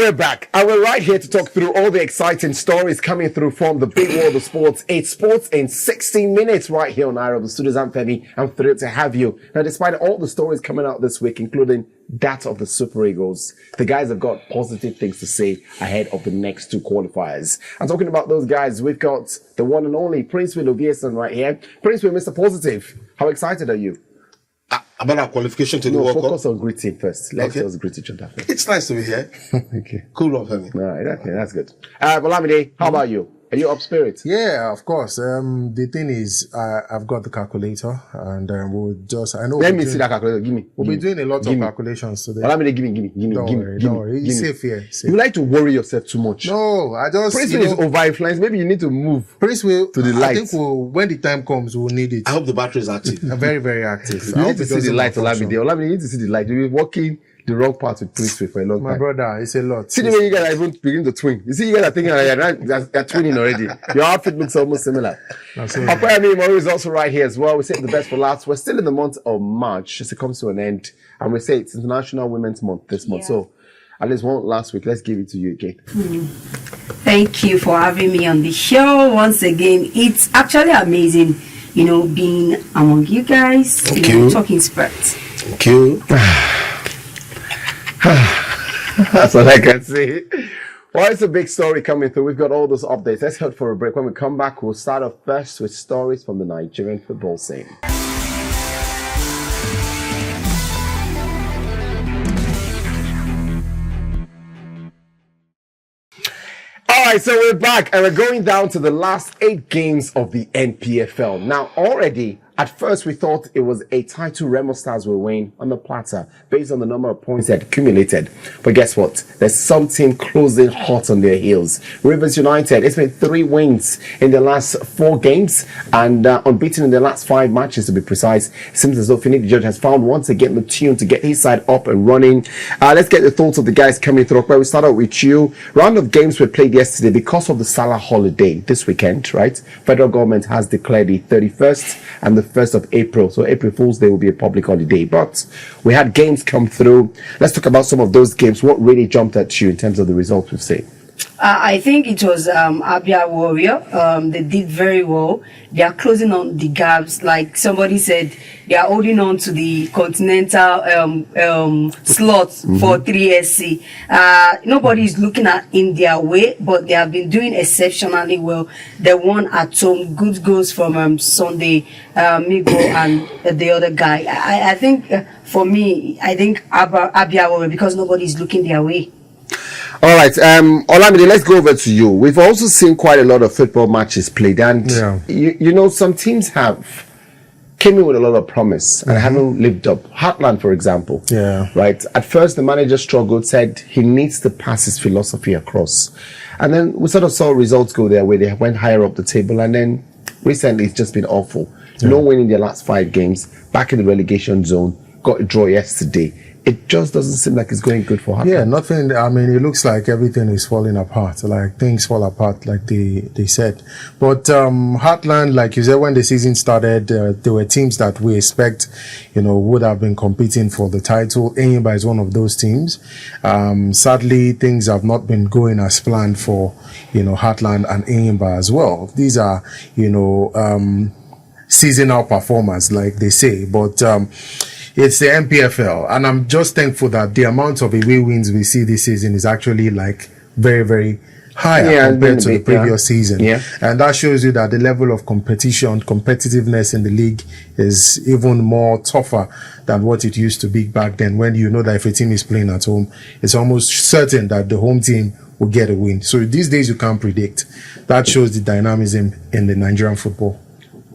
we're back, and we're right here to talk through all the exciting stories coming through from the big world of sports. It's sports in 60 minutes right here on iRavelStudios. I'm Femi. I'm thrilled to have you. Now, despite all the stories coming out this week, including that of the Super Eagles, the guys have got positive things to say ahead of the next two qualifiers. I'm talking about those guys. We've got the one and only Princewill Oviesan right here. Princewill, Mr. Positive, how excited are you? About our qualification to the World Cup? Focus on greeting first. Let's just greet each other first. It's nice to be here. Okay. Cool off, Femi. All right, okay, that's good. Olamide, how about you? Are you up spirit? Yeah, of course. The thing is, I've got the calculator, and we'll just. I know. Let me see that calculator. Give me. We'll be doing a lot of calculations today. Olamide, give me. Don't worry. It's safe here. You like to worry yourself too much. No, I just. Princewill is over-influenced. Maybe you need to move. Princewill to the light. I think when the time comes, we'll need it. I hope the battery is active. Very, very active. You need to see the light, Olamide. Olamide, you need to see the light. You'll be walking the wrong path with Princewill for a long time. My brother, it's a lot. See the way you guys are even begin to twin. You see, you guys are thinking you're twinning already. Your outfit looks almost similar. Opeyemi, imoru is also right here as well. We say the best for last. We're still in the month of March as it comes to an end. And we say it's International Women's Month this month. So at least one last week. Let's give it to you again. Thank you for having me on the show once again. It's actually amazing, being among you guys. Thank you. Talking spirit. Thank you. That's all I can say. Well, it's a big story coming through. We've got all those updates. Let's head for a break. When we come back, we'll start off first with stories from the Nigerian football scene. All right, so we're back and we're going down to the last 8 games of the NPFL. Now, already, at first we thought it was a title Remo Stars will win on the platter based on the number of points they had accumulated. But guess what? There's something closing hot on their heels. Rivers United, it's been 3 wins in the last 4 games and unbeaten in the last 5 matches to be precise. It seems as though Finidi George has found once again the tune to get his side up and running. Let's get the thoughts of the guys coming through. Where we start out with you. Round of games were played yesterday because of the Salah holiday this weekend, right? Federal government has declared the 31st and the 1st of April. So April Fool's Day will be a public holiday. But we had games come through. Let's talk about some of those games. What really jumped at you in terms of the results we've seen? I think it was Abia Warrior. They did very well. They are closing on the gaps. Like somebody said, they are holding on to the continental slot for 3SC. Nobody is looking in their way, but they have been doing exceptionally well. They won at home. Good goals from Sunday, Migo and the other guy. I think for me, I think Abia Warrior, because nobody is looking their way. All right, Olamide, let's go over to you. We've also seen quite a lot of football matches played, and some teams have came in with a lot of promise and haven't lived up. Heartland, for example, right? At first, the manager struggled, said he needs to pass his philosophy across, and then we sort of saw results go their way. They went higher up the table, and then recently it's just been awful. No win in their last 5 games, back in the relegation zone. Got a draw yesterday. It just doesn't seem like it's going good for Heartland. Yeah, nothing. I mean, it looks like everything is falling apart. Like things fall apart, like they said. But Heartland, like you said, when the season started, there were teams that we expect, would have been competing for the title. Enyimba is one of those teams. Sadly, things have not been going as planned for, Heartland and Enyimba as well. These are, seasonal performers, like they say. But it's the NPFL, and I'm just thankful that the amount of away wins we see this season is actually like very, very higher compared to the previous season. And that shows you that the level of competitiveness in the league is even more tougher than what it used to be back then, when you know that if a team is playing at home, it's almost certain that the home team will get a win. So these days you can't predict. That shows the dynamism in the Nigerian football.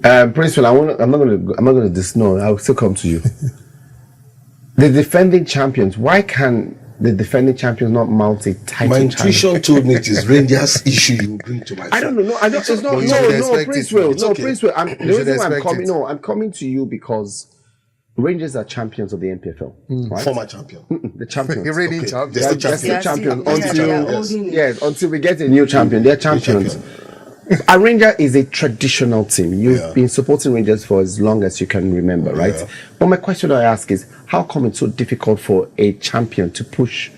Princewill, I'm not going to no, I'll still come to you. The defending champions, why can the defending champions not mount a title? My intuition told me it is Rangers issue you bring to my I don't know. Princewill. Princewill. The reason why I'm coming to you because Rangers are champions of the NPFL. Right? Former champion. The champions. You're reading champions. They're still champions. Until we get a new champion. They're champions. A Ranger is a traditional team. You've been supporting Rangers for as long as you can remember, right? But my question I ask is, how come it's so difficult for a champion to push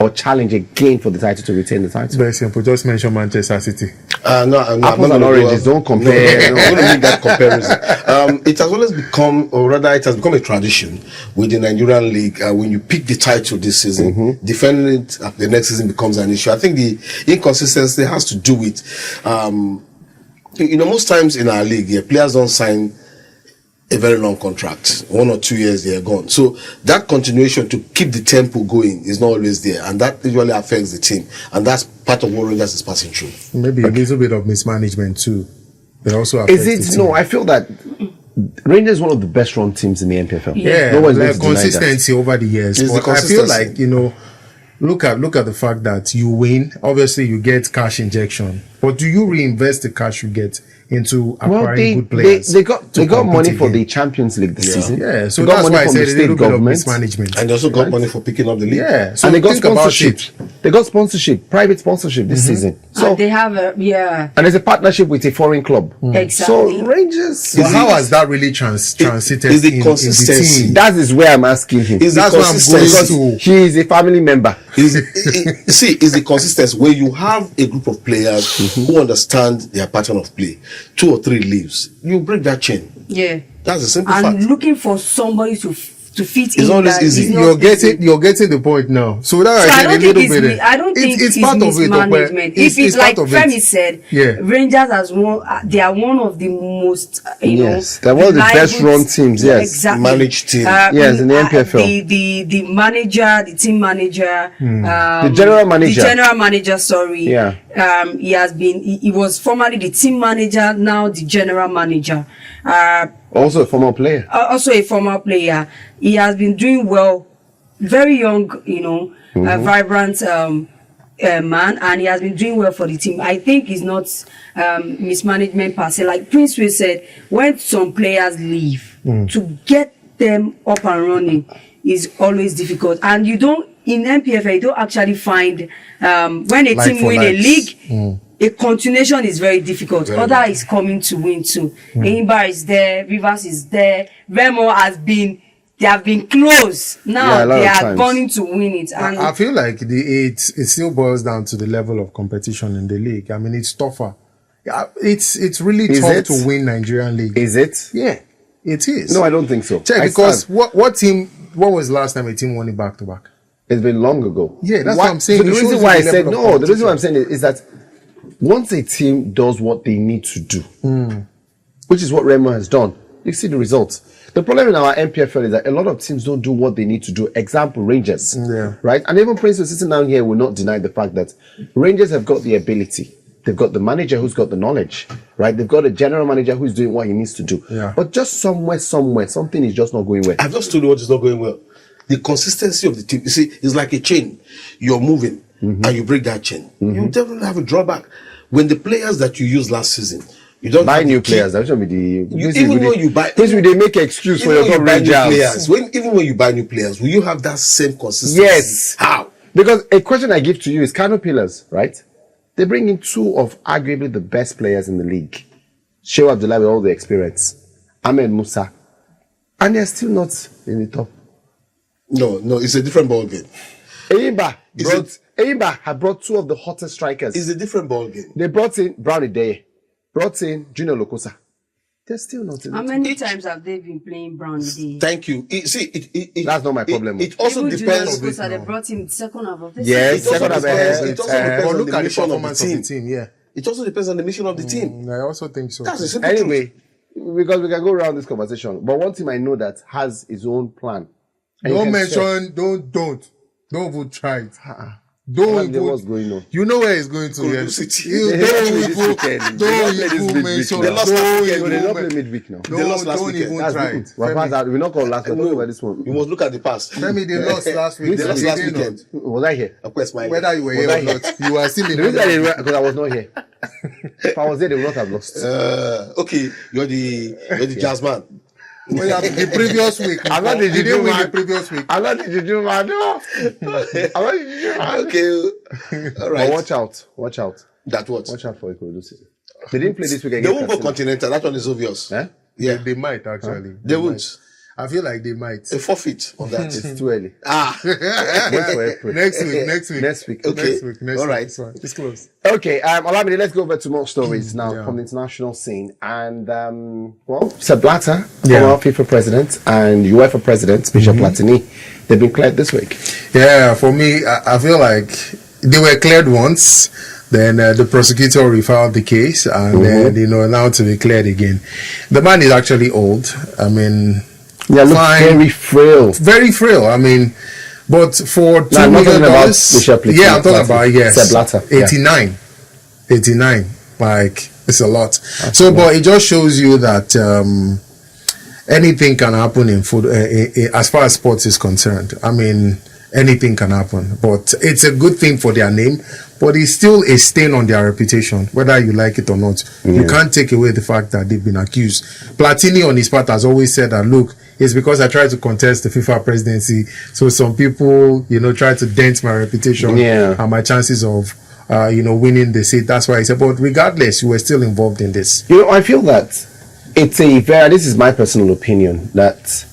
or challenge again for the title to retain the title? Very simple. Just mention Manchester City. No, Apples and oranges, don't compare. I'm going to make that comparison. It has always become, or rather, it has become a tradition with the Nigerian league. When you pick the title this season, defending it the next season becomes an issue. I think the inconsistency has to do with, most times in our league, players don't sign a very long contract. 1 or 2 years, they are gone. So that continuation to keep the tempo going is not always there. And that usually affects the team. And that's part of what Rangers is passing through. Maybe a little bit of mismanagement too. It also affects the team. No, I feel that Rangers is one of the best run teams in the NPFL. Yeah, no one's like consistency over the years. It's But the I feel like, consistency. look at the fact that you win. Obviously, you get cash injection. But do you reinvest the cash you get into acquiring good players? They got money for again? the Champions League this season. Yeah, so they got that's money why I from said the a state little bit of government. mismanagement. And they also got money for picking up the league. Yeah, so And they got think about sponsorship. it. They got sponsorship, private sponsorship this season. So they have and there's a partnership with a foreign club. Exactly. So Rangers. So how has that really transited is the in consistency. the team? That is where I'm asking him. Is the That's what I'm consistency. going He is a family member. Is the consistency where you have a group of players who understand their pattern of play. 2 or 3 leaves, you break that chain. Yeah. That's a simple And fact. looking for somebody to fit It's in. always that easy. is not You're getting the point now. So that So I I said don't a think little it's bit. I don't think it's it's part of it. mismanagement. If it's like part of it. Femi said, Yeah. Rangers as one, they are one of the most, Yes, they're one of the best reliable run teams, yes. exactly. Managed team. Yes, in the NPFL. The manager, the team manager, The general manager. The general manager, sorry. Yeah. He has been. He was formerly the team manager, now the general manager. Also a former player. Also a former player. He has been doing well, very young, vibrant man, and he has been doing well for the team. I think it's not mismanagement per se. Like Princewill said, when some players leave, to get them up and running is always difficult. And you don't, in NPFL, you don't actually find, when a team win a league, a continuation is very difficult. Other is coming to win too. Enyimba is there, Rivers is there, Remo they have been close. Now lot they of are times. gunning to win it. And I feel like it still boils down to the level of competition in the league. I mean, it's tougher. Yeah, it's really Is tough it? to win Nigerian league. Is it? Yeah, it is. No, I don't think so. Check, because what was the last time a team won it back to back? It's been long ago. Yeah, that's what I'm saying. So the It reason shows why I you the said level of no, the reason why I'm competition. saying it is that once a team does what they need to do, which is what Remo has done, you see the results. The problem in our NPFL is that a lot of teams don't do what they need to do. Example, Rangers. Yeah. Right? And even Prince was sitting down here will not deny the fact that Rangers have got the ability. They've got the manager who's got the knowledge. Right? They've got a general manager who's doing what he needs to do. Yeah. But just somewhere, something is just not going well. I've just told you what is not going well. The consistency of the team. You see, it's like a chain. You're moving and you break that chain. You definitely have a drawback. When the players that you used last season, you don't Buy have the new key- players. That should be the. even when you buy- This will they make an excuse for Even your when you buy new Rangers. players, even when you buy new players, will you have that same consistency? Yes. How? Because a question I give to you is Pillars, right? They bring in 2 of arguably the best players in the league. Shehu Abdullah with all the experience. Ahmed Musa. And they're still not in the top. No, it's a different ball game. Eyimba had brought 2 of the hottest strikers. It's a different ball game. They brought in Brownie Day, brought in Junior Lokosa. They're still not in how the top. many times have they been playing Brown Day? Thank you. That's not my problem. It also Even depends. Julius Kosa, they brought him second half of the Yes, It also second half depends- ahead. it also depends But on look the at the mission of the performance of the team. team. Yeah. It also depends on the mission of the team. I also think so. That's a simple truth. Anyway, because we can go around this conversation, but one team I know that has his own plan. And you Don't can mention, don't even try it. What's Don't what's even. going on? You know where it's going to. Korodu Yes. City. You They don't play this even. weekend. They Don't don't play this even midweek mention. now. They lost last Don't weekend. They don't play even. midweek now. They lost last Don't weekend. even That's try good. it. We're past that. We're not called last. We're talking about this one. You must look at the past. Femi, they lost last week. They lost They last did weekend. not. Was I here? Of course, my Whether you were Was here I or here? not, you are still in The reason I didn't because I was not here. If I was there, they would not have lost. okay, you're the jazz man. Well, yeah, the previous week. I'm not the They juju didn't win man. the previous week. I'm not the juju man. No. I'm not the juju man. Okay, all But right. watch out. Watch out. That what? Watch out for Ikorodu City. They didn't play this week They against won't go Katsina. continental. That one is obvious. Eh? Yeah, They might actually. they might. won't. I feel like they might. A forfeit on that. It's too early. Wait for April. Next week. Next week. Okay. Next All right. week. It's close. Okay, Olamide, let's go over to more stories now from the international scene. And, Sepp Blatter, former FIFA president, and UEFA president, Michel Platini, they've been cleared this week. Yeah, for me, I feel like they were cleared once. Then the prosecutor refiled the case, and then now to be cleared again. The man is actually old. I mean, looks very frail. Very frail. I mean, but for $2 I'm not million, talking about Michel Platini. yeah, I'm talking about Sepp Blatter. 89. Like it's a lot. But it just shows you that anything can happen in food as far as sports is concerned. I mean, anything can happen, but it's a good thing for their name, but it's still a stain on their reputation, whether you like it or not. You can't take away the fact that they've been accused. Platini on his part has always said that, look, it's because I tried to contest the FIFA presidency, so some people, try to dent my reputation and my chances of winning the seat. That's why I said, but regardless, you were still involved in this. I feel that it's this is my personal opinion, that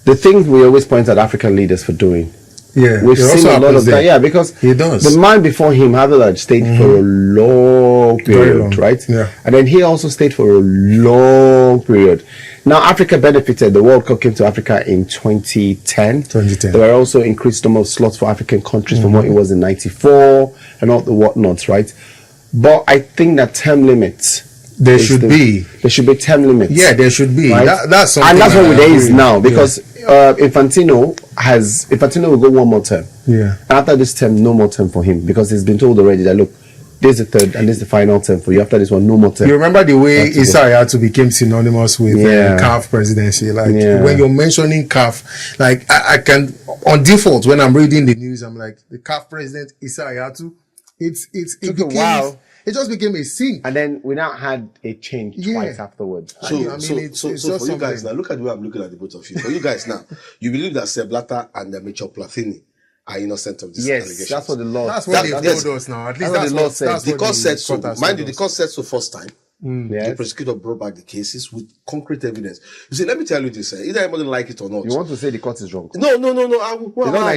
the things we always point at African leaders for doing, we've seen a lot of that. Yeah, because he does. The man before him had stayed for a long period, right? Yeah. And then he also stayed for a long period. Now, Africa benefited. The World Cup came to Africa in 2010. There were also increased number of slots for African countries from what it was in 94 and all the whatnots, right? But I think that term limits. There should be term limits. Yeah, there should be. Right? That's something. And that's what there is now, because Infantino will go one more term. Yeah. After this term, no more term for him, because he's been told already that, look, this is the third and this is the final term for you. After this one, no more term. You remember the way Issa Hayatou became synonymous with CAF presidency? When you're mentioning CAF, I can, on default, when I'm reading the news, I'm like, the CAF president, Issa Hayatou, it just became a sin. And then we now had a change twice afterwards. So for you guys now, look at the way I'm looking at the both of you. For you guys now, you believe that Sepp Blatter and Michel Platini are innocent of this allegation? Yes, that's what the law. That's what they've told us now. At least that's what the law said. The court said so. Mind you, the court said so first time. Yes. The prosecutor brought back the cases with concrete evidence. You see, let me tell you this: either everybody like it or not. You want to say the court is wrong? No.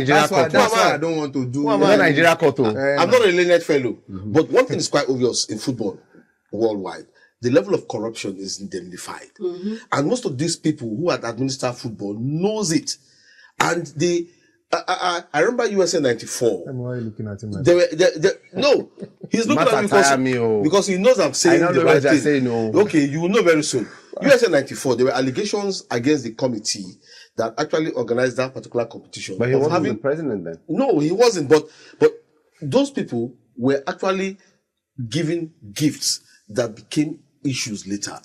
That's why I don't want to do. Nigeria court. I'm not a learned fellow, but one thing is quite obvious in football worldwide: the level of corruption is indemnified, and most of these people who had administered football knows it, and they. I remember USA 94. Why are you looking at him? No, he's looking at me because he knows I'm saying the right thing. Okay, you will know very soon. USA 94, there were allegations against the committee that actually organized that particular competition. But he wasn't the president then. No, he wasn't. But those people were actually given gifts that became issues later.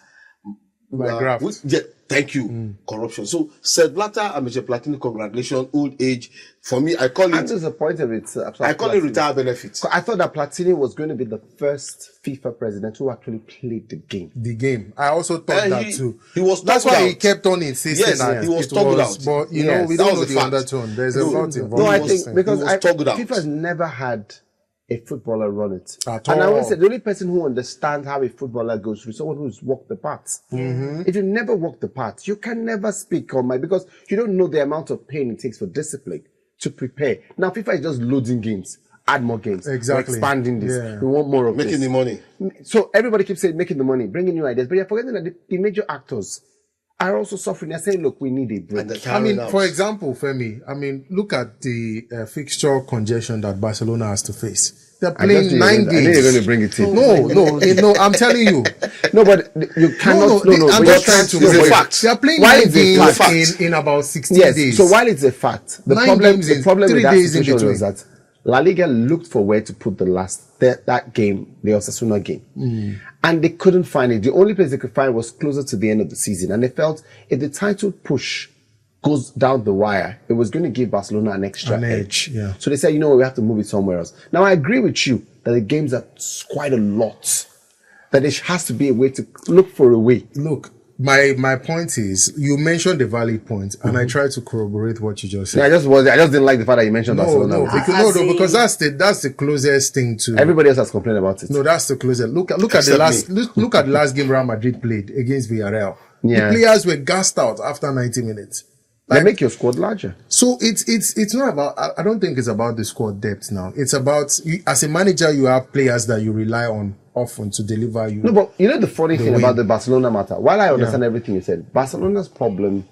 Thank you. Corruption. So, Sepp Blatter and Michel Platini, congratulations, old age. For me, I call it. I'm disappointed with I call it retire benefits. I thought that Platini was going to be the first FIFA president who actually played the game. I also thought that too. He was. That's why he kept on insisting that he was toggled out. But we don't know the undertone. There's a lot involved. No, I think because FIFA's never had a footballer run it. And I always said the only person who understands how a footballer goes through is someone who's walked the path. If you never walk the path, you can never speak on because you don't know the amount of pain it takes for discipline to prepare. Now FIFA is just loading games, add more games, exactly, expanding this. We want more of making the money. So everybody keeps saying making the money, bringing new ideas, but you're forgetting that the major actors are also suffering. They're saying, look, we need a break. I mean, for example, Femi, look at the fixture congestion that Barcelona has to face. They're playing 9 games. I think you're going to bring it in. No, I'm telling you. No, but you cannot. I'm just trying to. It's a fact. They're playing 9 games in about 16 days. So while it's a fact, the problem with that situation was that La Liga looked for where to put that game, the Osasuna game. And they couldn't find it. The only place they could find was closer to the end of the season. And they felt if the title push goes down the wire, it was going to give Barcelona an extra edge. Yeah. So they said, you know what, we have to move it somewhere else. Now, I agree with you that the games are quite a lot. That there has to be a way to look for a way. Look, my point is, you mentioned the valid point, and I tried to corroborate what you just said. Yeah, I just didn't like the fact that you mentioned Barcelona. Because that's the closest thing to. Everybody else has complained about it. No, that's the closest. Look at the last game Real Madrid played against Villarreal. Yeah. The players were gassed out after 90 minutes. Like, make your squad larger. So it's not about, I don't think it's about the squad depth now. It's about, as a manager, you have players that you rely on often to deliver you. No, but you know the funny thing about the Barcelona matter, while I understand everything you said, Barcelona's problem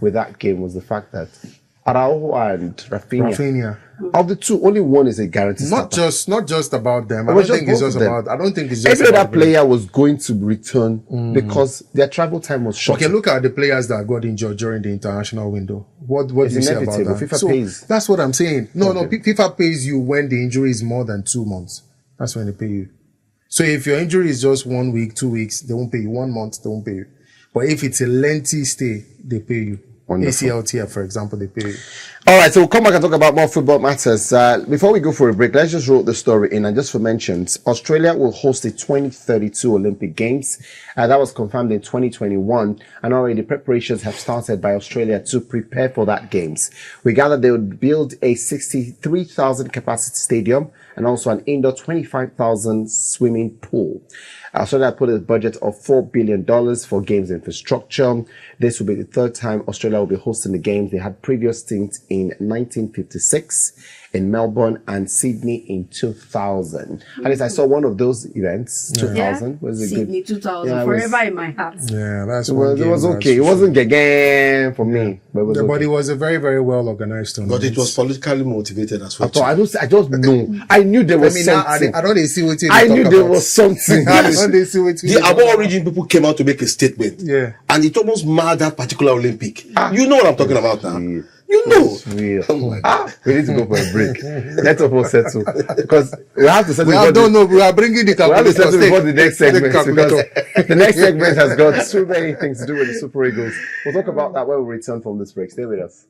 with that game was the fact that Araujo and Rafinha. Of the two, only one is a guaranteed starter. Not just about them. I don't think it's just every other player was going to return because their travel time was short. Okay, look at the players that got injured during the international window. What do you say about that? FIFA pays. That's what I'm saying. No, FIFA pays you when the injury is more than 2 months. That's when they pay you. So if your injury is just 1 week, 2 weeks, they won't pay you. 1 month, they won't pay you. But if it's a lengthy stay, they pay you. Wonderful. ACLTF, for example, they pay you. All right, so we'll come back and talk about more football matters. Before we go for a break, let's just roll the story in. And just for mentions, Australia will host the 2032 Olympic Games. That was confirmed in 2021. And already preparations have started by Australia to prepare for that Games. We gather they would build a 63,000 capacity stadium and also an indoor 25,000 swimming pool. Australia put a budget of $4 billion for Games infrastructure. This will be the third time Australia will be hosting the Games. They had previous stints in 1956 in Melbourne and Sydney in 2000. At least I saw one of those events, 2000. Was it Sydney good? 2000, forever in my heart. Yeah, that's it was okay. It wasn't again for me, but it was a very, very well organized tournament. But it was politically motivated as well. I just know. I knew there was something. I don't see what I knew there was something. The Abo origin people came out to make a statement. Yeah. And it almost marred that particular Olympic. You know what I'm talking about now. You know. We need to go for a break. Let us all settle. Because we have to settle. We are bringing the calculator. We have to settle before the next segment. Because the next segment has got so many things to do with the Super Eagles. We'll talk about that when we return from this break. Stay with us.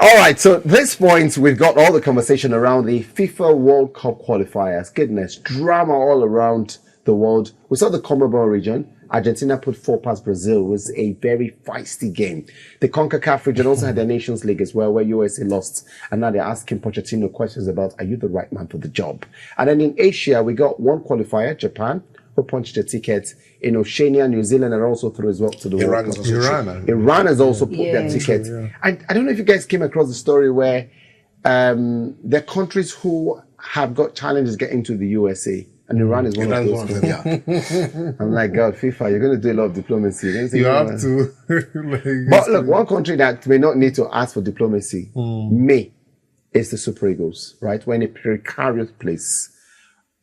All right, so at this point, we've got all the conversation around the FIFA World Cup qualifiers. Goodness, drama all around the world. We saw the CONMEBOL region. Argentina put 4 past Brazil. It was a very feisty game. The CONCACAF region also had their Nations League as well, where USA lost. And now they're asking Pochettino questions about, are you the right man for the job? And then in Asia, we got one qualifier, Japan, who punched a ticket. In Oceania, New Zealand are also through as well to the World Cup. Iran has also put their ticket. I don't know if you guys came across the story where there are countries who have got challenges getting to the USA. And Iran is one of those. I'm like, God, FIFA, you're going to do a lot of diplomacy. You have to. But look, one country that may not need to ask for diplomacy is the Super Eagles, right? We're in a precarious place.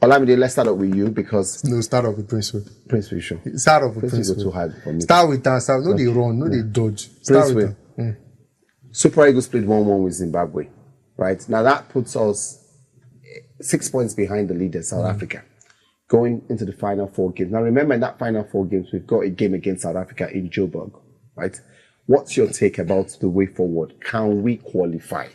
Olamide, let's start off with you because... No, start off with Princewill. Princewill, sure. Start off with Princewill. Too hard for me. Start with that. No, they run. No, they dodge. Start with that. Super Eagles played 1-1 with Zimbabwe, right? Now that puts us 6 points behind the leader, South Africa, going into the final 4 games. Now remember, in that final 4 games, we've got a game against South Africa in Joburg, right? What's your take about the way forward? Can we qualify?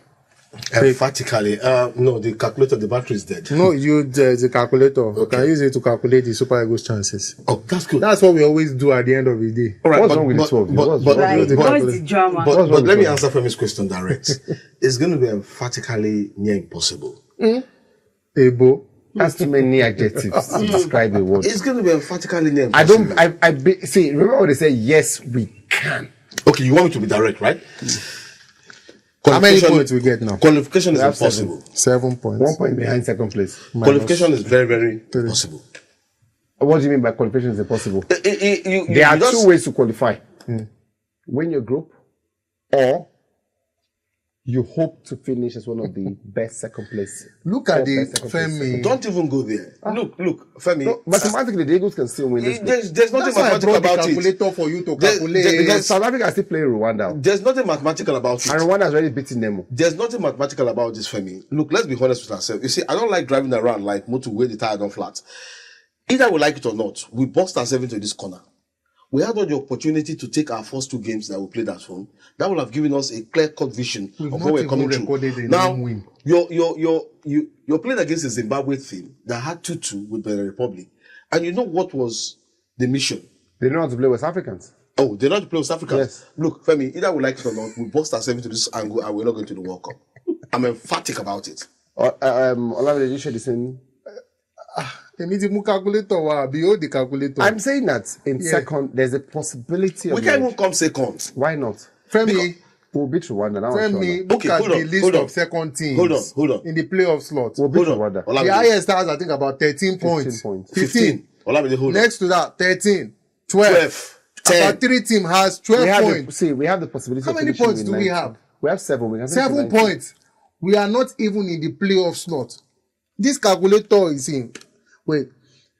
Emphatically, no, the calculator, the battery is dead. No, the calculator. Okay. Can use it to calculate the Super Eagles chances. Oh, that's good. That's what we always do at the end of the day. All right, what's wrong with the 12? What's the drama? But let me answer Femi's question direct. It's going to be emphatically near impossible. Ebo. That's too many adjectives to describe a word. It's going to be emphatically near impossible. See, remember when they say, yes, we can. Okay, you want me to be direct, right? How many points we get now? Qualification is impossible. 7 points. 1 point behind second place. Qualification is very, very possible. What do you mean by qualification is impossible? There are 2 ways to qualify. Win your group, or you hope to finish as one of the best second place. Look at the Femi. Don't even go there. Look, Femi. No, mathematically, the Eagles can still win this. There's nothing mathematical about it. Calculator for you to calculate. Because South Africa is still playing Rwanda. There's nothing mathematical about it. And Rwanda has already beaten them. There's nothing mathematical about this, Femi. Look, let's be honest with ourselves. You see, I don't like driving around like motor where the tire don't flat. Either we like it or not, we boxed ourselves into this corner. We had all the opportunity to take our first 2 games that we played at home. That would have given us a clear-cut vision of where we're coming through. Now, you're playing against a Zimbabwe team that had 2-2 with the Republic. And you know what was the mission? They know how to play West Africans. Oh, they know how to play West Africans? Yes. Look, Femi, either we like it or not, we boxed ourselves into this angle and we're not going to the World Cup. I'm emphatic about it. Olamide, did you share the same? The calculator. I'm saying that in second, there's a possibility of. We can't even come second. Why not? Femi, we'll beat Rwanda. Femi, look at the list of second teams. Hold on. In the playoff slot. We'll beat Rwanda. The highest has, I think, about 13 points. 15. Olamide, hold on. Next to that, 13. 12. 10. About 3 teams has 12 points. We have the possibility. How many points do we have? We have 7. We have 7 points. We are not even in the playoff slot. This calculator is in. Wait,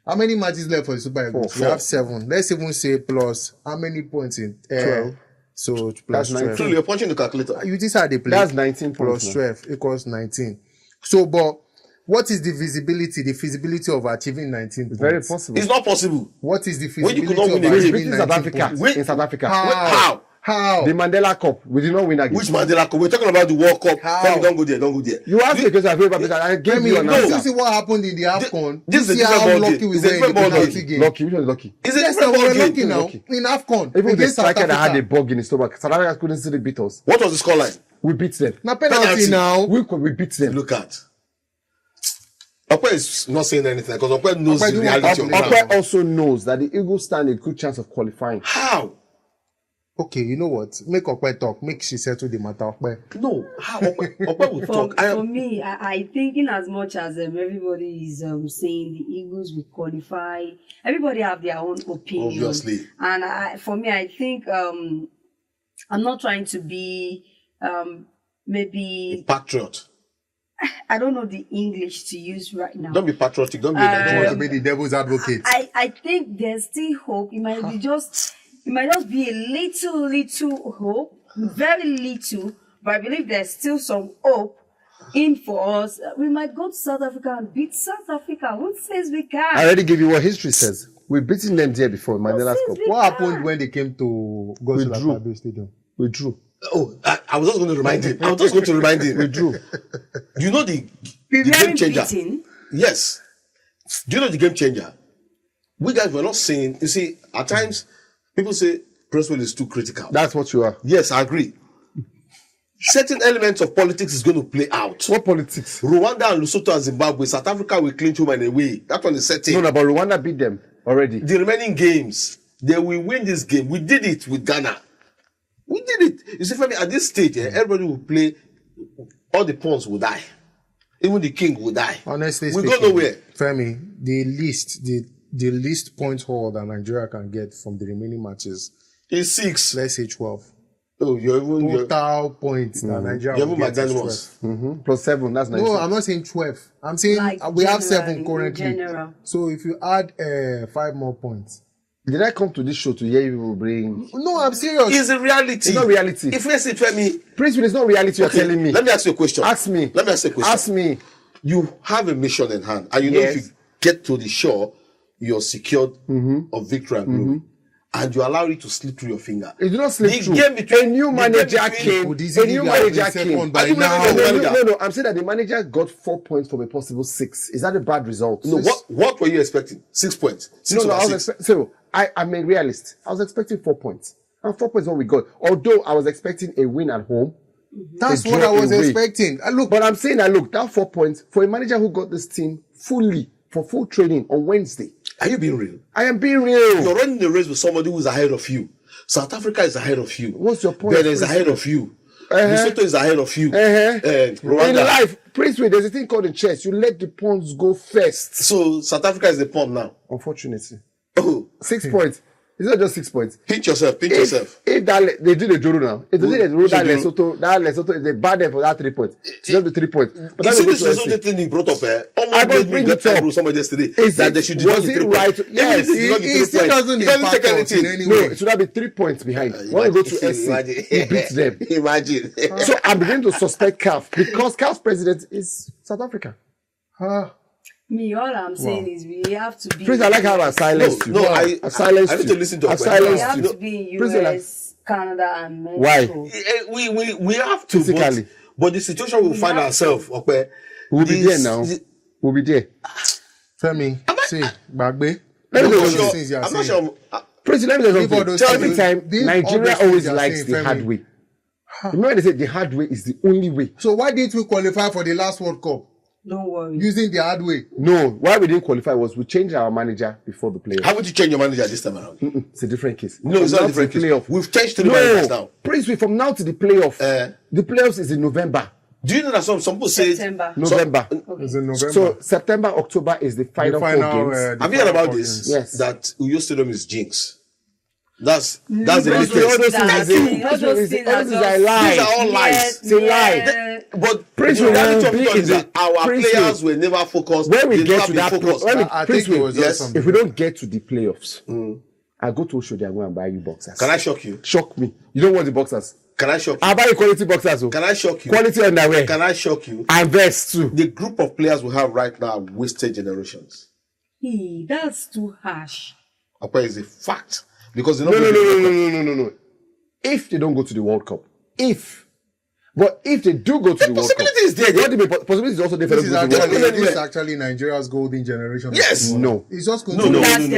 how many matches left for the Super Eagles? We have 7. Let's even say plus how many points in 12. So plus 12. So you're punching the calculator. You just had the play. That's 19 plus 12 equals 19. So, but what is the visibility? The feasibility of achieving 19 points? Very possible. It's not possible. What is the When you feasibility could not win of a achieving game. 19 points? In South Africa. How? The Mandela Cup. We did not win that game. Which Mandela Cup? We're talking about the World Cup. How? Don't go there. You asked me because I gave you an You answer. see what happened in the AFCON? This is a See different how ball lucky game. we It's a were in the different ball penalty game. game. Lucky. Which one is lucky? It's a Yes, different we ball were game. lucky now Lucky. in AFCON Even the against South striker that had a Africa. bug in his stomach. South Africa couldn't still beat us. What was the scoreline? We beat them. Now penalty now. We beat them. Look at. Opey is not saying anything because Opey knows Opey the do reality what of the Opey ground. Opey also knows that the Eagles stand a good chance of qualifying. How? Okay, you know what? Make Okpe talk. Make she settle the matter. Okpe. No. How? Opey will talk. For me, I think in as much as everybody is saying the Eagles will qualify, everybody have their own opinion. Obviously. And for me, I think I'm not trying to be maybe Patriot. I don't know the English to use right now. Don't be patriotic. Don't be a I want to Nigerian. be the devil's advocate. I think there's still hope. It might just be a little hope, very little, but I believe there's still some hope in for us. We might go to South Africa and beat South Africa. Who says we can? I already gave you what history says. We've beaten them there before in Mandela's Cup. What happened when they came to Gospel Stadium? We drew. Oh, I was just going to remind him. We drew. You know the We game weren't changer? beaten. Yes. Do you know the game changer? We guys were not saying, you see, at times, people say Princewill is too critical. That's what you are. Yes, I agree. Certain elements of politics is going to play out. What politics? Rwanda and Lesotho and Zimbabwe, South Africa will clinch home and away. That one is certain. No, but Rwanda beat them already. The remaining games, they will win this game. We did it with Ghana. We did it. You see, for me, at this stage, everybody will play, all the pawns will die. Even the king will die. Honestly we speaking, go nowhere. Femi, the least point haul that Nigeria can get from the remaining matches, It's 6. let's say 12. Oh, you're even Total points that Nigeria you're will even get is 12. magnanimous. Plus 7. That's nice. No, I'm not saying 12. I'm saying Like we have general, 7 in currently. general. So if you add 5 more points. Did I come to this show to hear you will bring? No, I'm serious. It's a reality. It's not reality. If you say to me, Princewill is not reality. You're telling me. let me ask you a question. Ask me. Let me ask you a question. Ask me. You have a mission in hand, and you know if Yes. you get to the shore, you're secured of victory and glory, and you allow it to slip through your finger. It did not slip The through. game between- A new the manager game between- came. Would A easily new have manager been second came. by Are you now. really- No. I'm saying that the manager got 4 points from a possible 6. Is that a bad result? No, what were you expecting? 6 points. 6 No, over I was 6. I'm a realist. I was expecting 4 points. And 4 points is what we got. Although I was expecting a win at home. That's a what draw I was away. expecting. Look, But I'm saying that, look, that 4 points for a manager who got this team fully for full training on Wednesday. Are you being real? I am being real. You're running the race with somebody who's ahead of you. South Africa is ahead of you. What's your point? Benin is ahead of you. Lesotho is ahead of you. In Rwanda. life, Princewill, there's a thing called in chess. You let the pawns go first. So South Africa is the pawn now. Unfortunately. Oh, 6 points. It's not just 6 points. pinch yourself. If that they do the Joro now, if they do the Joro, that Joro. Lesotho, if they ban them for that 3 points, it's just the 3 points. But You that see will this go to Lesotho SC. thing he brought up, I almost must made me bring get it up. angry with somebody yesterday. Is That it- they should deduct was the it 3 right? points. Even Yes. if they deduct the He 3 still points, doesn't it doesn't impact take us in anything. any No, way. it should have been 3 points behind. When you go to SC, he beats them. Imagine. So I'm beginning to suspect CAF because CAF's president is South Africa. Me, all I'm saying is we have to be. Prince, I like how I silenced you. No, I've silenced I need you. to listen to I've her. We silenced have you. to be in Prince, US, Canada, and Mexico. Why? We have to. Physically. But the situation we find ourselves, okay? We'll be there now. We'll be there. Femi, see, Bagbe. Let me I'm know not what sure. things you are I'm not saying. sure. Prince, let me tell you Leave all something. those Every things. time, Leave all Nigeria those always things you are likes saying, the Femi. hard way. Remember they said the hard way is the only way. So why didn't we qualify for the last World Cup? Don't worry. Using the hard way. No, why we didn't qualify was we changed our manager before the playoff. How would you change your manager this time around? It's a different case. No, it's not a different case. We've changed to the managers now. Princewill, from now to the playoff. The playoffs is in November. Do you know that some people say November? It's in November. So September, October is the final 4 games. Have you heard about this? Yes. That Uyo Stadium is jinx. That's the latest. All those things are lies. These are all lies. It's a lie. But Princewill the reality of will it be is that our players were never focused. When we They get never to been that focused. I think it was just something. if we don't get to the playoffs, I go to Oshodi and go and buy you boxers. Can I shock you? Shock me. You don't want the boxers. Can I shock you? I'll buy you quality boxers. Can I shock you? Quality underwear. Can I shock you? And vests too. The group of players we have right now are wasted generations. That's too harsh. Apa is a fact. Because they No. If they don't go to the World Cup, but if they do go to the World Cup, possibility is there. The possibility is also there for This them to go to the World Cup. is actually Nigeria's golden generation. Yes. No. It's just No. No, I'm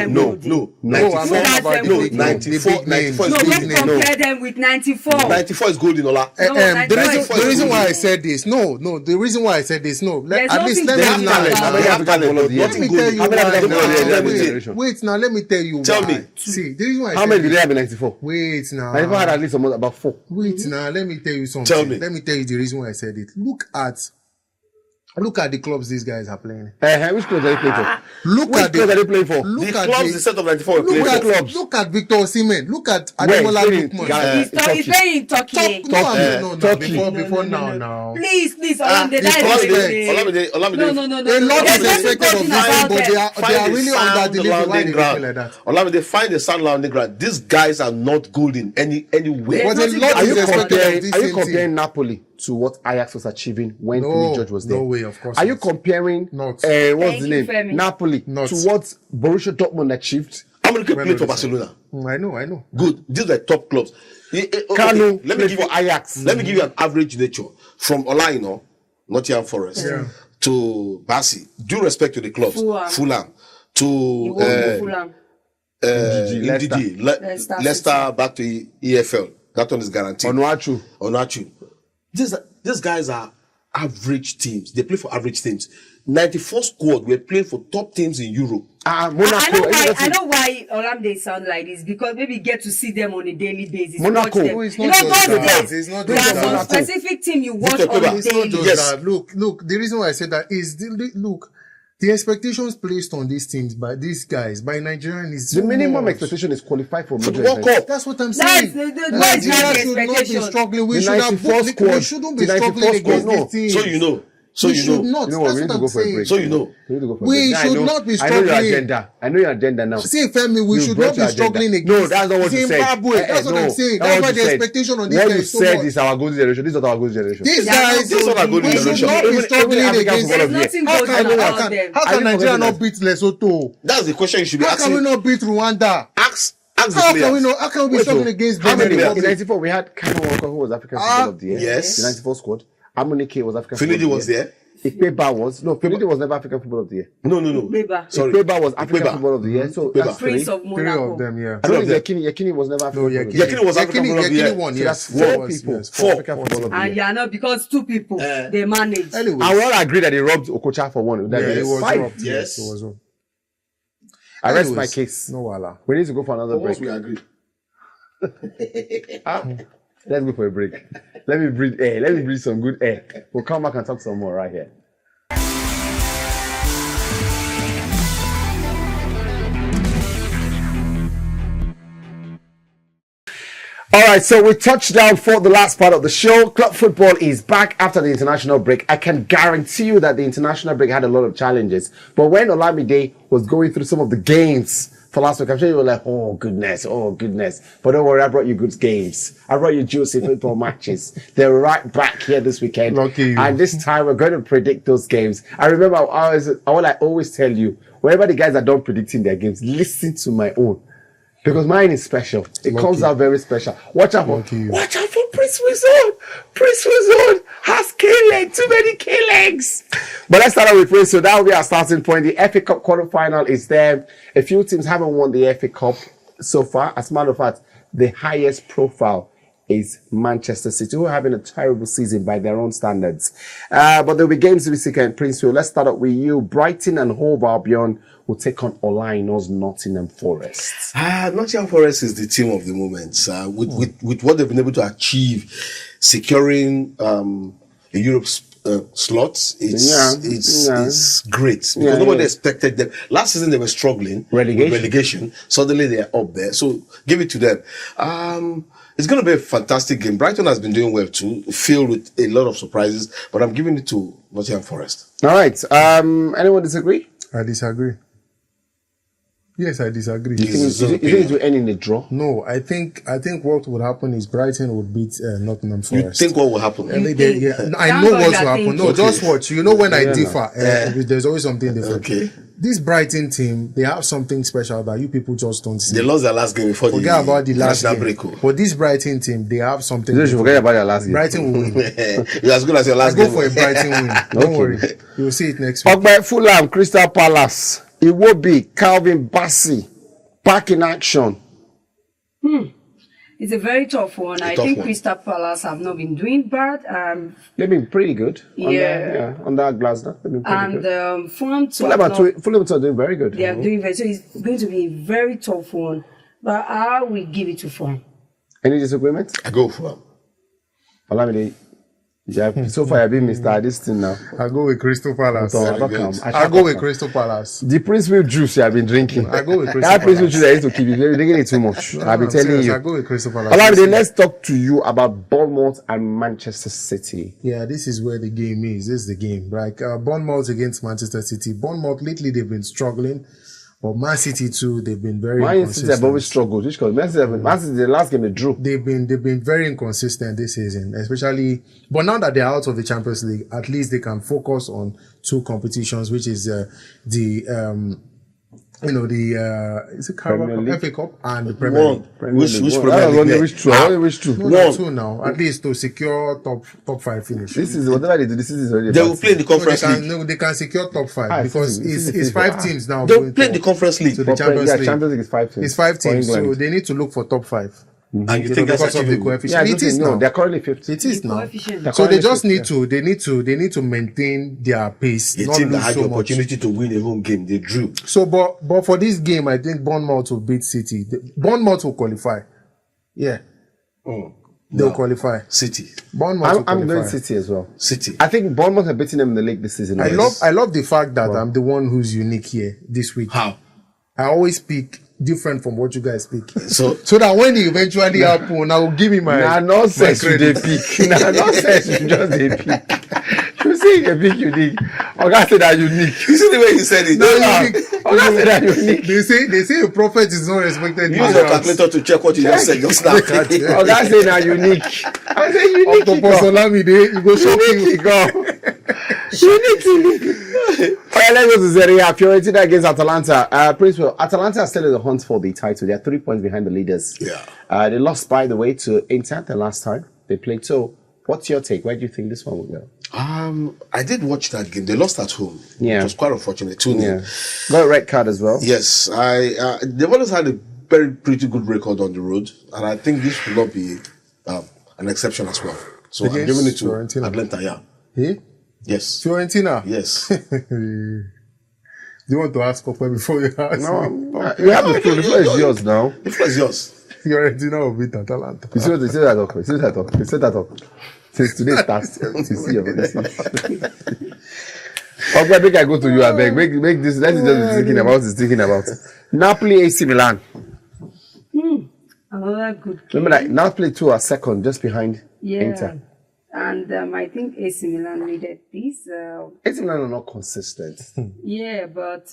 talking about the big 94 names. is No, golden. let's compare them with 94. 94 is golden, Ola. The reason why I said this, the reason why I said this, There's at least nothing let me there now. about They have talent. Let me Nothing tell you golden. why. Wait now, let me tell you Tell why. me. See, the reason why I How said many did this. they have in 94? Wait now. 94 had at least about 4. Wait now, let me tell you something. Tell me. Let me tell you the reason why I said it. Look at the clubs these guys are playing. Which clubs are they playing for? Which clubs are they playing for? Look The at clubs, the set of 94 were playing for. clubs. Look at Victor Osimhen. Look at Where? Ademola Playing in Lookman. He's playing in Turkey. No, Turkey. before now. Please, Olamide, that is Olamide, A lot is There's nothing expected of good this team, about but them. they are really under delivering. Why they feel like that? Olamide, find a sound landing ground. These guys are not golden anywhere. But a nothing lot Are is you expected of comparing? this Are you same team. comparing Napoli to what Ajax was achieving when No, Philly George was there? no way, of course Are you not. comparing? Not. What's Thank the you, name? Femi. Napoli Not. to what Borussia Dortmund achieved? How many people play for Barcelona? I know. Good. These are top clubs. Kanu Let me played give for you Ajax. Let me give you an average nature from Olaino, Nottingham Forest, to Basi. Due respect to the clubs, Fulham to Fulham. Leicester back to EFL. That one is guaranteed. Onuachu. These guys are average teams. They play for average teams. 94 squad were playing for top teams in Europe. Monaco. I know why Olamide sound like this, because maybe get to see them on a daily basis. Monaco. Watch them. No, it's You not know, just those that. days, It's not there just are some that. specific team you watch Victor on Peba. a It's not daily. just Yes. that. Look. The reason why I said that is the expectations placed on these teams by these guys, by Nigerian, is The so minimum much. expectation is qualify for For the major World events. Cup. That's what I'm That's saying. the Nigeria should not be expectation. struggling. We The should have 94 squad. we shouldn't be The 94 struggling against squad, no. these teams. So you know. We should not. You know what? We That's need to what go I'm for a saying. break. So you know. We need to go for a We break. should not be struggling. I know your agenda now. See, Femi, we You should brought not be your agenda. struggling against No, that's not what you said. Zimbabwe. That's what I'm saying. That's why the expectation on this What guy you is so said much. is our golden generation. This is not our golden generation. These They are guys, not This is not a good we should generation. not be Even struggling African against football There's of the year. nothing How good can about them. Nigeria not beat Lesotho? That's the question you should be How can we asking. not beat Rwanda? Ask the How can we players. not? How can we be struggling against How many? Benin In Republic? 94, we had Kanu Walker, who was African football of the year. yes. The 94 squad. Amunike was African Finidi football of was the year. there. Ikpeba was. No, Finidi was never African football of the year. No. Beba. Sorry. Ikpeba was African Ikpeba. football of the year. So Ikpeba. that's Prince three. of Three Monaco. of them, yeah. I don't Three think Yekini was never African No, football of the year. Yekini was African football of the year. Yekini won, So yes. that's four Yes, people. yes, Four four. African football of the And year. yeah, no, because two people they manage. Anyway, And we all agree that they robbed Okocha for one. That yeah, is it was five. robbed. Yes. It was robbed. I rest my Anyways, case. No wala. We need to go for another break. Once we agree. Let's go for a break. Let me breathe air. Let me breathe some good air. We'll come back and talk some more right here. All right, so we touched down for the last part of the show. Club football is back after the international break. I can guarantee you that the international break had a lot of challenges. But when Olamide was going through some of the games for last week, I'm sure you were like, oh goodness. But don't worry, I brought you good games. I brought you juicy football matches. They're right back here this weekend. Lucky you. And this time we're going to predict those games. I remember I always tell you, whenever the guys are done predicting their games, listen to my own. Because mine is special. It comes out very special. Watch out for Princewill Zone. Princewill Zone has K-leg, too many K-legs. But let's start out with Princewill. That will be our starting point. The FA Cup quarterfinal is there. A few teams haven't won the FA Cup so far. As a matter of fact, the highest profile is Manchester City, who are having a terrible season by their own standards. But there'll be games this weekend, Princewill. Let's start up with you. Brighton and Hove Albion will take on Olaino's Nottingham Forest. Nottingham Forest is the team of the moment. With what they've been able to achieve, securing Europe's slots, it's great because nobody expected them. Last season they were struggling, relegation. Suddenly they are up there, so give it to them. It's going to be a fantastic game. Brighton has been doing well too, filled with a lot of surprises, but I'm giving it to Nottingham Forest. All right. Anyone disagree? I disagree. Yes, I disagree. You think it will end in a draw? No, I think what would happen is Brighton would beat Nottingham Forest. You think what will happen? I know what will happen. No, just watch. You know when I differ, there's always something different. Okay. This Brighton team, they have something special that you people just don't see. They lost their last game before forget about the last game. Break. But this Brighton team, they have something. You should forget about their last game. Brighton will win. You're as good as your last game. Go for a Brighton win. Don't worry. You will see it next week. Ogbe Fulham, Crystal Palace. Iwobi, Calvin Bassey. Back in action. It's a very tough one. I think Crystal Palace have not been doing bad. They've been pretty good. On that Glasgow. They've been pretty good. Fulham are doing very good. They are doing very. So it's going to be a very tough one. But I will give it to Fulham. Any disagreement? I go for Fulham. Olamide. Yeah, so far I've been Mr. This thing now. I go with Crystal Palace. I go with Crystal Palace. The Princewill juice I've been drinking. I go with Crystal Palace. That Princewill juice I used to keep it. You're drinking it too much. I've been telling you. I go with Crystal Palace. Olamide, let's talk to you about Bournemouth and Manchester City. Yeah, this is where the game is. This is the game, right? Bournemouth against Manchester City. Bournemouth lately they've been struggling. But Man City too, they've been very inconsistent. Man City have always struggled. Because Man City, the last game they drew. They've been very inconsistent this season, especially. But now that they're out of the Champions League, at least they can focus on two competitions, which is is it Carabao FA Cup and the Premier League. Which Premier League? Which two? Two now, at least to secure top 5 finish. This is whatever they do. This is already. They will play in the Conference League. No, they can secure top 5 because it's 5 teams now. They'll play in the Conference League. So the Champions League. Champions League is 5 teams. It's 5 teams, so they need to look for top 5. And you think that's because of the coefficient? Yeah, it is now. They're currently 50. It is now. So they just need to. They need to maintain their pace. The team that had the opportunity to win a home game, they drew. So, but for this game, I think Bournemouth will beat City. Bournemouth will qualify. Yeah. They'll qualify. City. Bournemouth will qualify. I'm going City as well. City. I think Bournemouth are beating them in the league this season. I love the fact that I'm the one who's unique here this week. How? I always speak different from what you guys speak. So that when it eventually happen, I will give you my nonsense you dey pick. Nonsense you just dey pick. You see a big unique. Oga say that unique. You see the way he said it. Oga say that unique. They say a prophet is not respected. Use your calculator to check what you just said just now. Oga say that unique. I say unique. Octopus Olamide, you go shock you. Unique. Alright, let's go to Serie A. Fiorentina against Atalanta. Princewill, Atalanta are still in the hunt for the title. They are 3 points behind the leaders. Yeah. They lost, by the way, to Inter the last time they played. So, what's your take? Where do you think this one will go? I did watch that game. They lost at home. Yeah. It was quite unfortunate. 2-0. Got a red card as well. Yes. They've always had a pretty good record on the road. And I think this will not be an exception as well. So, I'm giving it to Fiorentina. Atlanta, yeah. Yes. Fiorentina? Yes. Do you want to ask Opeyemi before you ask? No, you have the floor. The floor is yours now. The floor is yours. Fiorentina will beat Atalanta. You see that talk? You see that talk? Since today starts, to see your voice. Okay, make I go to you, I beg. Make this, let's just be thinking about. Napoli AC Milan. Another good game. Remember that Napoli 2 are second, just behind Inter. And I think AC Milan needed this. AC Milan are not consistent. Yeah, but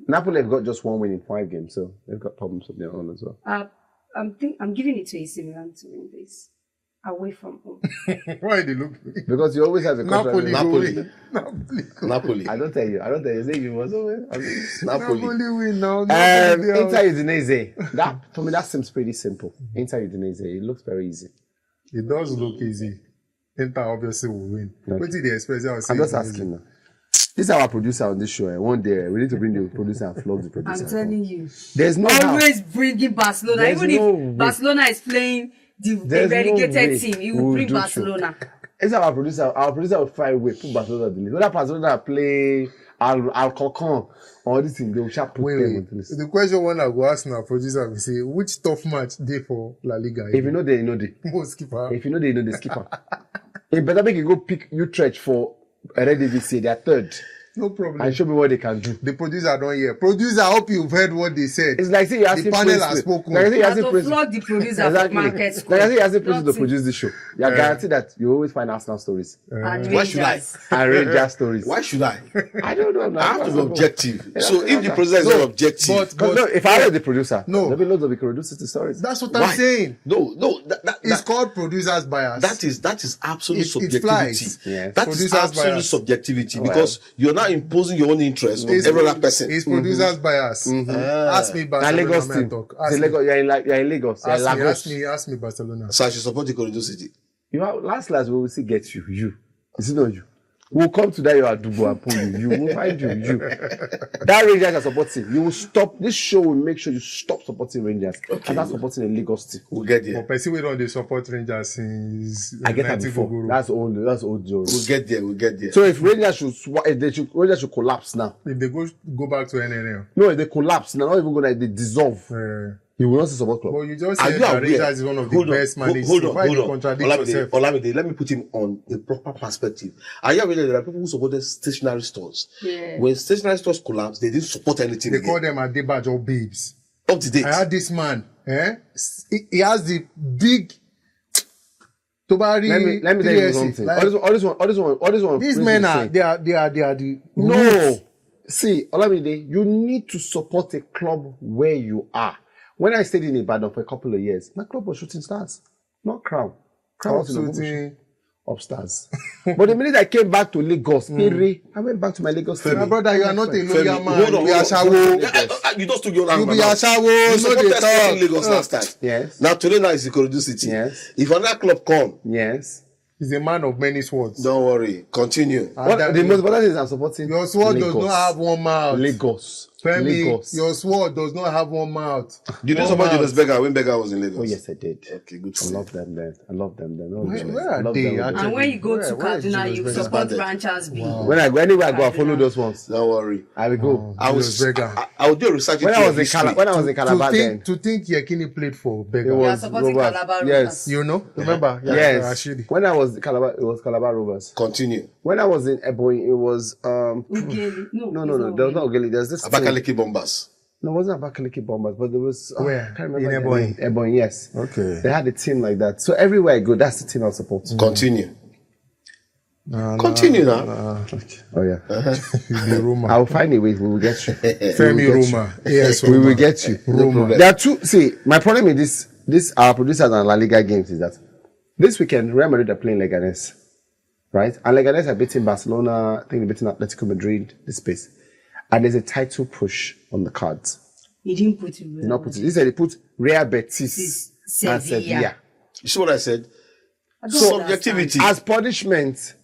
Napoli have got just 1 win in 5 games, so they've got problems of their own as well. I'm giving it to AC Milan to win this. Away from home. Why they look? Because you always have a contract. Napoli. I don't tell you. Say you was over. Napoli win now. Inter Udinese. That for me, that seems pretty simple. Inter Udinese. It looks very easy. It does look easy. Inter obviously will win. What did they expect? I'm just asking now. This is our producer on this show. One day we need to bring the producer and flog the producer. I'm telling you. There's no always bringing Barcelona. Even if Barcelona is playing the There's no relegated way team. He we will will bring do Barcelona. It's our producer. Our producer will find a way put Barcelona on the list. Whether Barcelona play Alcocon or this thing, they will sharp put them on the list. The question one I go ask now, producer will say, which tough match they for La Liga? If you know they, you know they. Most skipper. If you know they, you know the skipper. It better make you go pick Utrecht for Eredivisie. They are third. No problem. And show me what they can do. The producer don't hear. Producer, I hope you've heard what they said. It's like say you asking the panel has Princewill. spoken. Like I say you You have asking to Princewill. flog the producer Exactly. for market score. Like I say you asking Princewill to Nothing. produce the show. You are guaranteed that you always find Arsenal stories And Why should I? Rangers. and Rangers stories. Why should I? I don't know. I have to be objective. So if the producer is not objective, But no, if I were the producer, No. there'll be loads of the producers to stories. That's what why? I'm saying. No, It's called producer's bias. that is absolute It subjectivity. flies. Yes. That is Producer's absolute bias. subjectivity because you're not imposing your own interest on It's- every other person. It's producer's bias. Ask me And Barcelona. Lagos man, team. talk. Say Ask me. Lagos, you're in Lagos. You're in Lagos. Ask me Barcelona. So I should support the Ikorodu City. You have, last we will see get you. You. Is it not you? We'll come to that your Adubo and pull you. You will find you. You. That Rangers are supporting. You will stop. This show will make sure you stop supporting Rangers. Okay. And that's supporting a Lagos team. We'll get there. But person we don't they support Rangers since I get that 90 before. Gogoro. That's old Joe. We'll get there. We'll get there. So if Rangers Rangers should collapse now. If they go back to NNL. No, if they collapse, they're not even gonna they dissolve. You will not see support club. But you just Are said you that aware? Rangers is one of the Hold on, best managed. hold on, Why hold you on. contradict yourself? Olamide, let me put him on a proper perspective. Are you aware that there are people who supported stationary stores? Yeah. When stationary stores collapsed, they didn't support anything They again. call them Adebaj or babes. Up to date. I had this man. He has the big Tobari. Let me tell you something. All this one. These Prince men is are saying. they are the No. See, Olamide, you need to support a club where you are. When I stayed in Ibadan for a couple of years, my club was Shooting Stars, not Crown. Crown was in shooting. Upstairs. But the minute I came back to Lagos, I went back to my Lagos team. My brother, you are not a Femi, loyal man. hold on, You be hold on. ashawo. Yeah, you just took your You be You ashawo. No supported dey Sporting talk. Lagos last time. Yes. Now today now is Ikorodu City. Yes. If another club come, Yes. He's a man of many swords. don't worry. Continue. What, the most important thing is I'm supporting Your sword Lagos. does not have one mouth. Lagos. Femi, Lagos. your sword does not have one mouth. Did you One support mouth. Jonas Berger when Berger was in Lagos? Oh yes, I did. Okay, good I for you. love them then. I love them then. Oh, Where- yes. where are I love they them then. actually? And when you go to Where is Kaduna, you Julius support Berger? Ranchers B. When I go anywhere, I go and follow those ones. Don't worry. I will go. I Julius was Berger. I will do a research When into I your was in history. Calabar then. To think Yekini played for It Berger. You are was supporting Rovers. Calabar Yes. Rovers. You know? Remember? Yes. Rashidi. When I was Calabar, it was Calabar Rovers. Continue. When I was in Ebonyi, it was Ugeli. no. There was not Ogeli. There's this team. Abakaliki Bombers. No, it wasn't Abakaliki Bombers, but there was. Where? I can't remember. In the Ebonyi? name. Ebonyi, yes. Okay. They had a team like that. So everywhere I go, that's the team I'll support. Continue. Continue now. Oh yeah. The rumor. I'll find a way. We will get you. Femi rumor. Yes, We will get you. Rumor. There are two. See, my problem with this our producers and La Liga games is that this weekend Real Madrid are playing Leganes, right? And Leganes are beating Barcelona. I think they're beating Atletico Madrid. This space, and there's a title push on the cards. He didn't put it They not put it. They said they put Real Betis and Sevilla. Sevilla. You see what I said? I don't Subjectivity. As punishment,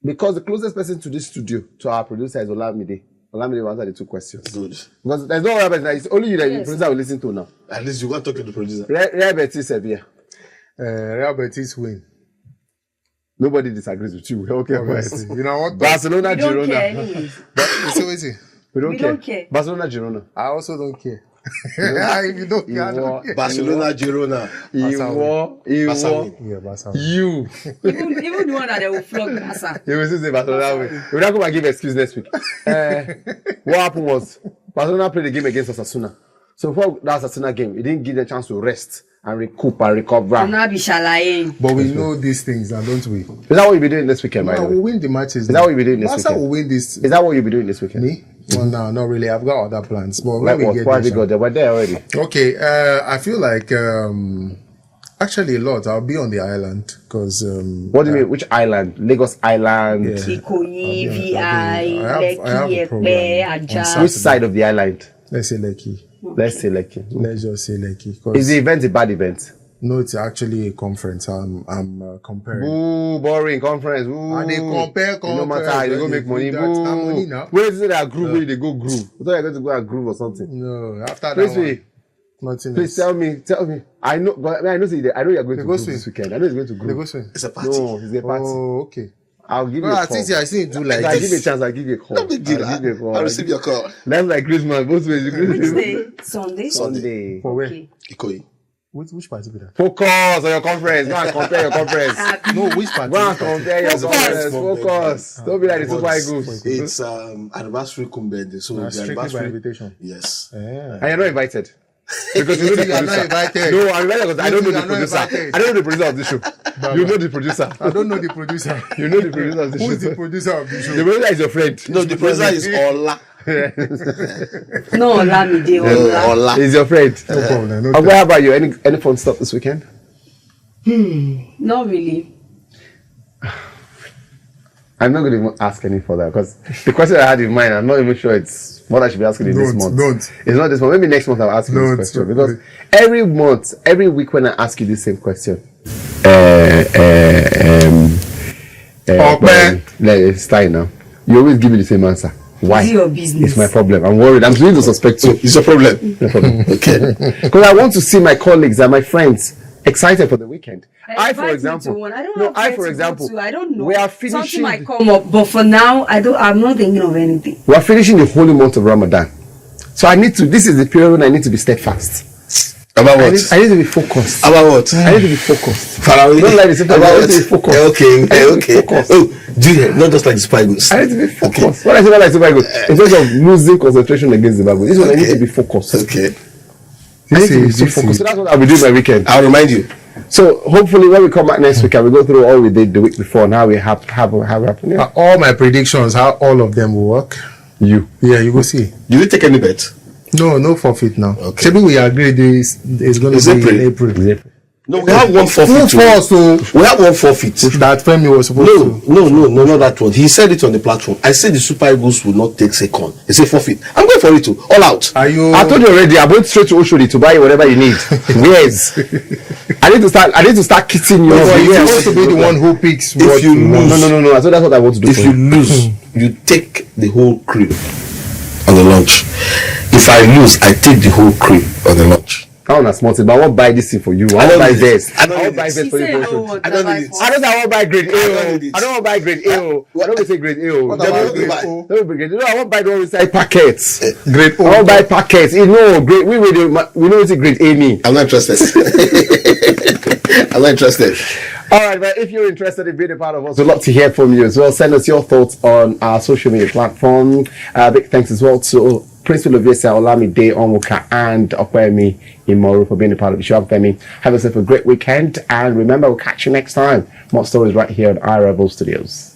because the closest person to this studio, to our producer, is Olamide. Olamide will answer the two questions. Good. Because there's no other person. It's only you that the producer will listen to now. At least you want to talk to the producer. Real Betis Sevilla. Real Betis win. Nobody disagrees with you. Okay, Obviously. You know what? Barcelona, We don't care Girona. anyways. So wait. We We don't care. Barcelona, Girona. I also don't care. If you don't care, I don't care. Barcelona, Girona. Iwo. Yeah, Barca. You. Even the one that they will flog Barca. You will still say Barcelona win. We're not going to give excuse next week. What happened was Barcelona played the game against Osasuna. So before that Osasuna game, it didn't give them a chance to rest and recoup and recover. Now be shalaye. But we know these things, and don't we? Is that what you'll be doing this weekend, by the No, way? we'll win the matches. Is that what you'll be doing this Barca weekend? will win this. Is that what you'll be doing this weekend? Me? Well, no, not really. I've got other plans. But Like when we what? get Why have you there, got there? We're there already. okay, I feel like actually a lot. I'll be on the island because What do you mean? Which island? Lagos Island? Yeah. Ikoyi, VI, I have a Lekki, program Epe, on Ajah. Saturday. Which side of the island? let's say Lekki. Let's say Lekki. Let's just say Lekki. Is 'Cause the event a bad event? no, it's actually a conference. I'm comparing. Ooh, boring conference. Ooh. And they compare No matter how you go make money. That's not money Boo. now. Where is it that groove? Where they go groove? I thought you're going to go and groove or something. No, after that Please one. me. Nothing Please else. tell me. I know, but I know you're going to go this weekend. I know he's going to go. They go swim. It's a party. No, it's a party. Oh, okay. I'll give you No, a I call. think I see you do like I'll give you a this. chance. I'll give you a call. No big deal. I'll give you a call. I'll receive your call. That's like Christmas. Both ways. Which day? Sunday? Sunday. For where? Okay. Ikoyi. Which party be that? Focus on your conference. Go and compare your conference. No, which party? Go and compare your conference. Focus. Focus. Don't be like the Super But Eagles. It's anniversary kumbende. So the Strictly by anniversary. invitation. Yes. Yeah. And you're not invited. Because you know the You are not producer. invited. No, I'm invited because I don't know You the are not producer. invited. I don't know the producer of the show. You know the producer. I don't know the producer. You know the producer of the Who is the show. producer of the show? The producer is your friend. No, the producer is Ola. No, Olamide Onwuka. Ola. He's your friend. No problem. No How about you? Any fun stuff this weekend? Not really. I'm not going to even ask any further because the question I had in mind, I'm not even sure it's what I should be asking in this month. Don't. It's not this month. Maybe next month I'll ask you Don't. this question because every month, every week when I ask you the same question, it's time now. You always give me the same answer. Why? Is it your business? It's my problem. I'm worried. I'm beginning to suspect you. It's a problem. No problem. Okay. Because I want to see my colleagues and my friends excited for the weekend. I, for Invite me example, to one. I don't no, have I, where for to example, go to. I don't know. we are Something finishing. might come up, but for now, I'm not thinking of anything. We are finishing the holy month of Ramadan, so I need to. This is the period when I need to be steadfast. About I what? need to be focused. About what? I need to be focused. Faraway. Don't like this. About I what? need to be focused. Okay. I need to be Okay. focused. Oh, do you not just like the Super Eagles? I need to be focused. When I say not like Super Eagles, in terms of losing concentration against Zimbabwe, this one I need to be focused. Okay. I need to be so This focused. is- So that's what I'll be doing my weekend. I'll remind you. So hopefully when we come back next week, and we go through all we did the week before and how we have happened. Yeah. All my predictions, how all of them will work. You. Yeah, you will see. Did you take any bet? No forfeit now. Okay. Maybe we agreed this is going It's to be April. in April. No, we have one forfeit. Who for? So We have one forfeit. that Femi was supposed to. No, not that one. He said it on the platform. I said the Super Eagles will not take second. He said forfeit. I'm going for it too. All out. Are you? I told you already. I went straight to Oshodi to buy whatever you need. Yes. I need to start kitting you. No, up. but you Yes. want to be the one who picks If what you want. lose- No. So that's what I want to do. If for you lose, you take the whole cream on the lunch. If I lose, I take the whole cream on the lunch. I want a small thing, but I won't buy this thing for you. I I won't don't buy need it. this. I don't won't need buy it. this He for you. said for I Oshodi. don't want I don't that need it. life. I don't want to buy grade I don't A. need it. I don't want to buy grade A. I don't say grade A. What Then about what do you buy? April? Don't be grade. No, I won't buy the one inside packets. Grade I won't buy packets. You know, grade. We know it's a grade A mean. I'm not interested. I'm not interested. All right, but if you're interested in being a part of us, we'd love to hear from you as well. Send us your thoughts on our social media platform. Big thanks as well to Princewill Oviesan, Olamide Onwuka, and Opeyemi Imoru for being a part of the show. Femi, have yourself a great weekend, and remember, we'll catch you next time. More stories right here on iRavelStudios.